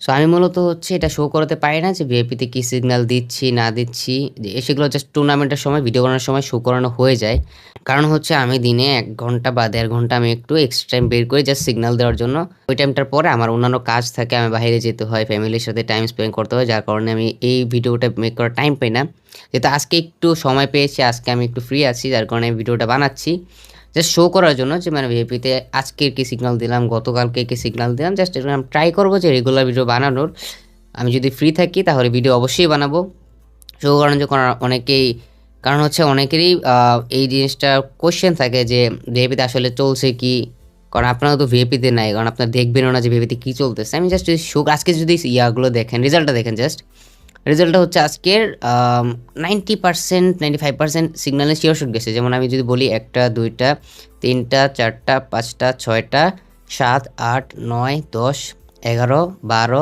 So আমি মূলত হচ্ছে এটা শো করাতে পারি না যে ভিআইপিতে কি সিগন্যাল দিচ্ছি না দিচ্ছি। সেগুলো জাস্ট টুর্নামেন্টের সময় ভিডিও বানানোর সময় শো করানো হয়ে যায়। কারণ হচ্ছে আমি দিনে ১ ঘন্টা বা ১.৫ ঘন্টা আমি একটু এক্সট্রা টাইম বের করি জাস্ট সিগন্যাল দেওয়ার জন্য। ওই টাইমটার পরে আমার অন্যান্য কাজ থাকে, আমি বাইরে যেতে হয়, ফ্যামিলির সাথে টাইম স্পেন্ড করতে হয়। যার কারণে আমি এই ভিডিওটা মেক করার টাইম পাই না। যেহেতু আজকে একটু সময় পেয়েছি, আজকে আমি একটু ফ্রি আছি, যার কারণে আমি ভিডিওটা বানাচ্ছি। জাস্ট শো করার জন্য যে মানে ভিআইপিতে আজকের কি সিগন্যাল দিলাম, গতকালকে কি সিগন্যাল দিলাম, জাস্ট এরকম ট্রাই করবো যে রেগুলার ভিডিও বানানোর। আমি যদি ফ্রি থাকি তাহলে ভিডিও অবশ্যই বানাবো। শো করানোর জন্য অনেকেই, কারণ হচ্ছে অনেকেরই এই জিনিসটা কোয়েশ্চেন থাকে যে ভিআইপিতে আসলে চলছে কি? কারণ আপনারা তো ভিআইপিতে নাই, কারণ আপনারা দেখবেনও না যে ভিআইপিতে কী চলতেছে। আমি জাস্ট শো আজকে যদি ইয়াগুলো দেখেন, রেজাল্টটা দেখেন জাস্ট। রেজাল্টটা হচ্ছে আজকের 90% 95% সিগন্যালে শিওর শট গেছে। যেমন আমি যদি বলি ১টা, ২টা, ৩টা, ৪টা, ৫টা, ৬টা, ৭, ৮, ৯, ১০, ১১, ১২